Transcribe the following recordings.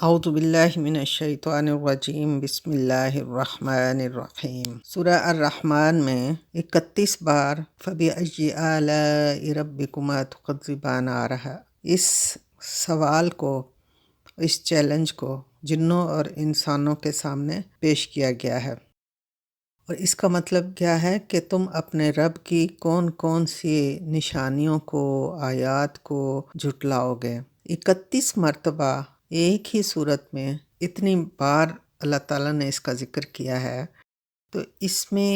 اعوذ باللہ من الشیطان الرجیم، بسم اللہ الرحمن الرحیم۔ سورہ الرحمن میں 31 بار فَبِأَيِّ آلَاءِ رَبِّكُمَا تُكَذِّبَانِ آ رہا۔ اس سوال کو، اس چیلنج کو جنوں اور انسانوں کے سامنے پیش کیا گیا ہے، اور اس کا مطلب کیا ہے کہ تم اپنے رب کی کون کون سی نشانیوں کو، آیات کو جھٹلاؤ گے۔ 31 مرتبہ ایک ہی صورت میں اتنی بار اللہ تعالیٰ نے اس کا ذکر کیا ہے، تو اس میں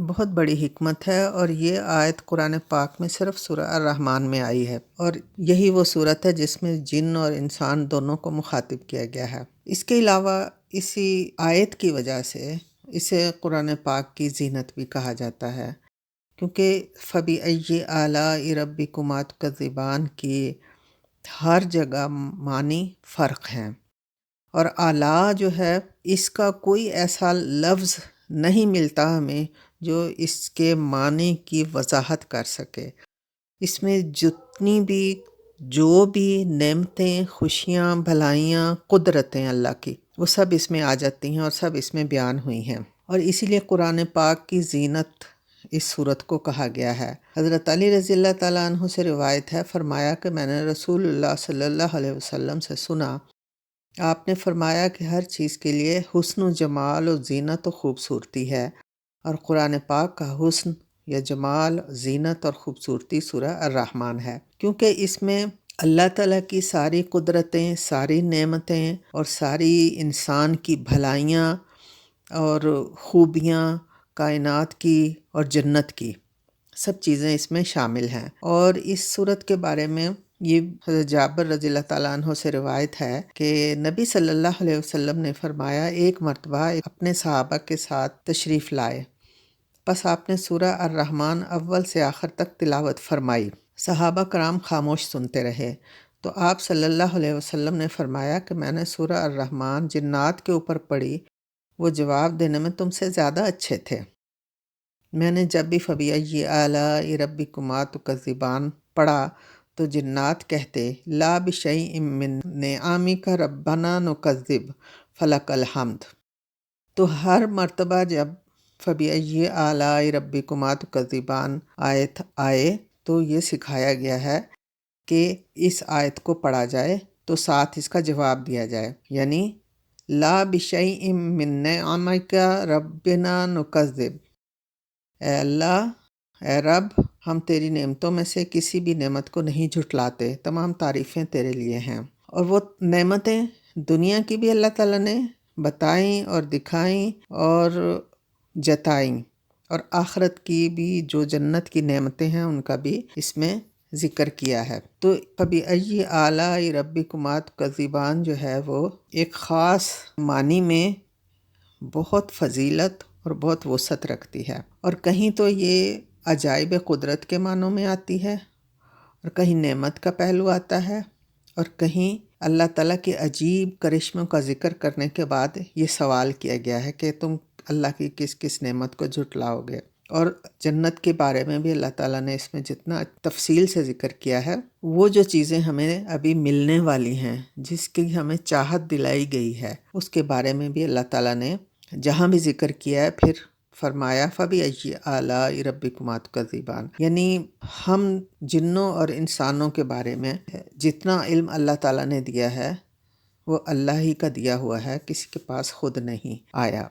بہت بڑی حکمت ہے، اور یہ آیت قرآن پاک میں صرف سورہ الرحمن میں آئی ہے، اور یہی وہ صورت ہے جس میں جن اور انسان دونوں کو مخاطب کیا گیا ہے۔ اس کے علاوہ اسی آیت کی وجہ سے اسے قرآن پاک کی زینت بھی کہا جاتا ہے، کیونکہ فَبِأَيِّ آلَاءِ رَبِّكُمَا تُكَذِّبَانِ کی ہر جگہ معنی فرق ہیں، اور آلا جو ہے اس کا کوئی ایسا لفظ نہیں ملتا ہمیں جو اس کے معنی کی وضاحت کر سکے۔ اس میں جتنی بھی جو بھی نعمتیں، خوشیاں، بھلائیاں، قدرتیں اللہ کی، وہ سب اس میں آ جاتی ہیں اور سب اس میں بیان ہوئی ہیں، اور اسی لیے قرآن پاک کی زینت اس صورت کو کہا گیا ہے۔ حضرت علی رضی اللہ تعالیٰ عنہ سے روایت ہے، فرمایا کہ میں نے رسول اللہ صلی اللہ علیہ وسلم سے سنا، آپ نے فرمایا کہ ہر چیز کے لیے حسن و جمال و زینت و خوبصورتی ہے، اور قرآن پاک کا حسن یا جمال، زینت اور خوبصورتی سورہ الرحمن ہے، کیونکہ اس میں اللہ تعالیٰ کی ساری قدرتیں، ساری نعمتیں اور ساری انسان کی بھلائیاں اور خوبیاں، کائنات کی اور جنت کی سب چیزیں اس میں شامل ہیں۔ اور اس صورت کے بارے میں یہ حضرت جابر رضی اللہ تعالیٰ عنہ سے روایت ہے کہ نبی صلی اللہ علیہ وسلم نے فرمایا، ایک مرتبہ اپنے صحابہ کے ساتھ تشریف لائے، پس آپ نے سورہ الرحمن اول سے آخر تک تلاوت فرمائی۔ صحابہ کرام خاموش سنتے رہے، تو آپ صلی اللہ علیہ وسلم نے فرمایا کہ میں نے سورہ الرحمن جنات کے اوپر پڑھی، وہ جواب دینے میں تم سے زیادہ اچھے تھے۔ میں نے جب بھی فَبِأَيِّ آلَاءِ رَبِّكُمَا تُكَذِّبَانِ پڑھا تو جنات کہتے، لا بِشَيْءٍ مِّن نِعَمِكَ رَبَّنَا نُكَذِّبُ فَلَكَ الْحَمْدُ۔ تو ہر مرتبہ جب فَبِأَيِّ آلَاءِ رَبِّكُمَا تُكَذِّبَانِ آیت آئے تو یہ سکھایا گیا ہے کہ اس آیت کو پڑھا جائے تو ساتھ اس کا جواب دیا جائے، یعنی لا بِشَيْءٍ مِّن نِعَمِكَ رَبَّنَا نُكَذِّبُ، اے اللہ، اے رب، ہم تیری نعمتوں میں سے کسی بھی نعمت کو نہیں جھٹلاتے، تمام تعریفیں تیرے لیے ہیں۔ اور وہ نعمتیں دنیا کی بھی اللہ تعالیٰ نے بتائیں اور دکھائیں اور جتائیں، اور آخرت کی بھی جو جنت کی نعمتیں ہیں ان کا بھی اس میں ذکر کیا ہے۔ تو فَبِأَيِّ آلَاءِ رَبِّكُمَا تُكَذِّبَانِ جو ہے وہ ایک خاص معنی میں بہت فضیلت اور بہت وسعت رکھتی ہے، اور کہیں تو یہ عجائب قدرت کے معنوں میں آتی ہے، اور کہیں نعمت کا پہلو آتا ہے، اور کہیں اللہ تعالیٰ کے عجیب کرشموں کا ذکر کرنے کے بعد یہ سوال کیا گیا ہے کہ تم اللہ کی کس کس نعمت کو جھٹلاؤ گے۔ اور جنت کے بارے میں بھی اللہ تعالیٰ نے اس میں جتنا تفصیل سے ذکر کیا ہے، وہ جو چیزیں ہمیں ابھی ملنے والی ہیں، جس کی ہمیں چاہت دلائی گئی ہے، اس کے بارے میں بھی اللہ تعالیٰ نے جہاں بھی ذکر کیا ہے پھر فرمایا فَبِأَيِّ آلَاءِ رَبِّكُمَا تُكَذِّبَانِ، یعنی ہم جنوں اور انسانوں کے بارے میں جتنا علم اللہ تعالیٰ نے دیا ہے وہ اللہ ہی کا دیا ہوا ہے، کسی کے پاس خود نہیں آیا۔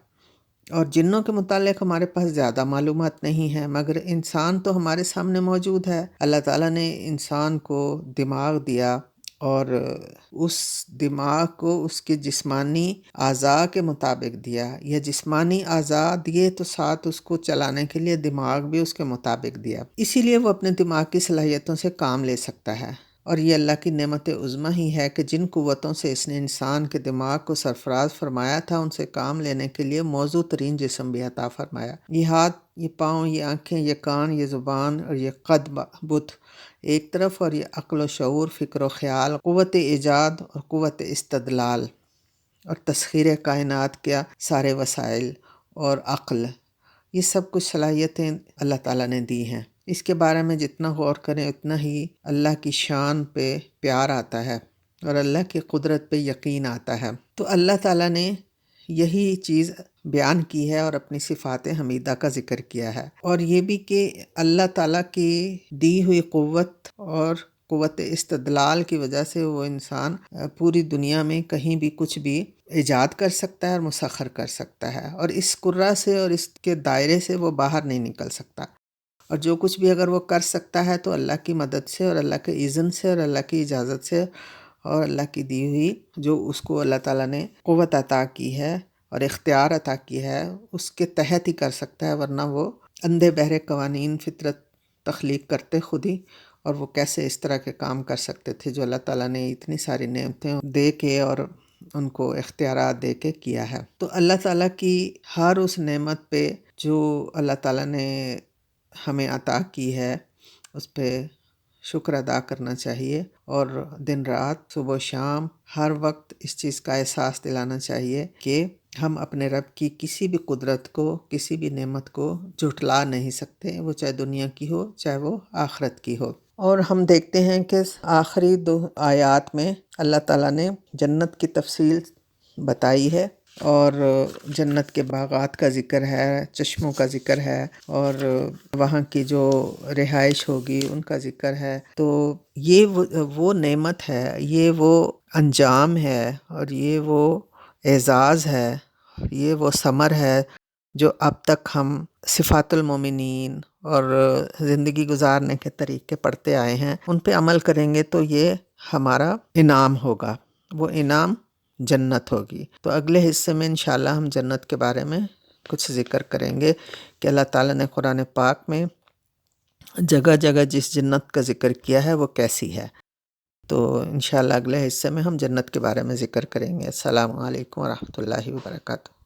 اور جنوں کے متعلق ہمارے پاس زیادہ معلومات نہیں ہیں، مگر انسان تو ہمارے سامنے موجود ہے۔ اللہ تعالیٰ نے انسان کو دماغ دیا، اور اس دماغ کو اس کے جسمانی اعضاء کے مطابق دیا، یا جسمانی اعضاء دیے تو ساتھ اس کو چلانے کے لیے دماغ بھی اس کے مطابق دیا، اسی لیے وہ اپنے دماغ کی صلاحیتوں سے کام لے سکتا ہے۔ اور یہ اللہ کی نعمت عظمیٰ ہی ہے کہ جن قوتوں سے اس نے انسان کے دماغ کو سرفراز فرمایا تھا، ان سے کام لینے کے لیے موزوں ترین جسم بھی عطا فرمایا۔ یہ ہاتھ، یہ پاؤں، یہ آنکھیں، یہ کان، یہ زبان اور یہ قد بت ایک طرف، اور یہ عقل و شعور، فکر و خیال، قوت ایجاد اور قوت استدلال اور تسخیر کائنات کے سارے وسائل اور عقل، یہ سب کچھ صلاحیتیں اللہ تعالیٰ نے دی ہیں۔ اس کے بارے میں جتنا غور کریں اتنا ہی اللہ کی شان پہ پیار آتا ہے، اور اللہ کی قدرت پہ یقین آتا ہے۔ تو اللہ تعالیٰ نے یہی چیز بیان کی ہے اور اپنی صفات حمیدہ کا ذکر کیا ہے، اور یہ بھی کہ اللہ تعالیٰ کی دی ہوئی قوت اور قوت استدلال کی وجہ سے وہ انسان پوری دنیا میں کہیں بھی کچھ بھی ایجاد کر سکتا ہے اور مسخر کر سکتا ہے، اور اس قرہ سے اور اس کے دائرے سے وہ باہر نہیں نکل سکتا، اور جو کچھ بھی اگر وہ کر سکتا ہے تو اللہ کی مدد سے اور اللہ کے اذن سے اور اللہ کی اجازت سے اور اللہ کی دی ہوئی جو اس کو اللہ تعالیٰ نے قوت عطا کی ہے اور اختیار عطا کی ہے اس کے تحت ہی کر سکتا ہے، ورنہ وہ اندھے بہرے قوانین فطرت تخلیق کرتے خود ہی، اور وہ کیسے اس طرح کے کام کر سکتے تھے جو اللہ تعالیٰ نے اتنی ساری نعمتیں دے کے اور ان کو اختیارات دے کے کیا ہے۔ تو اللہ تعالیٰ کی ہر اس نعمت پہ جو اللہ تعالیٰ نے ہمیں عطا کی ہے اس پہ شکر ادا کرنا چاہیے، اور دن رات صبح و شام ہر وقت اس چیز کا احساس دلانا چاہیے کہ ہم اپنے رب کی کسی بھی قدرت کو، کسی بھی نعمت کو جھٹلا نہیں سکتے، وہ چاہے دنیا کی ہو چاہے وہ آخرت کی ہو۔ اور ہم دیکھتے ہیں کہ آخری 2 آیات میں اللہ تعالیٰ نے جنت کی تفصیل بتائی ہے، اور جنت کے باغات کا ذکر ہے، چشموں کا ذکر ہے، اور وہاں کی جو رہائش ہوگی ان کا ذکر ہے۔ تو یہ وہ نعمت ہے، یہ وہ انجام ہے، اور یہ وہ اعزاز ہے، یہ وہ ثمر ہے جو اب تک ہم صفات المومنین اور زندگی گزارنے کے طریقے پڑھتے آئے ہیں، ان پہ عمل کریں گے تو یہ ہمارا انعام ہوگا، وہ انعام جنت ہوگی۔ تو اگلے حصے میں انشاءاللہ ہم جنت کے بارے میں کچھ ذکر کریں گے کہ اللہ تعالیٰ نے قرآن پاک میں جگہ جگہ جس جنت کا ذکر کیا ہے وہ کیسی ہے۔ تو انشاءاللہ اگلے حصے میں ہم جنت کے بارے میں ذکر کریں گے۔ السلام علیکم ورحمۃ اللہ وبرکاتہ۔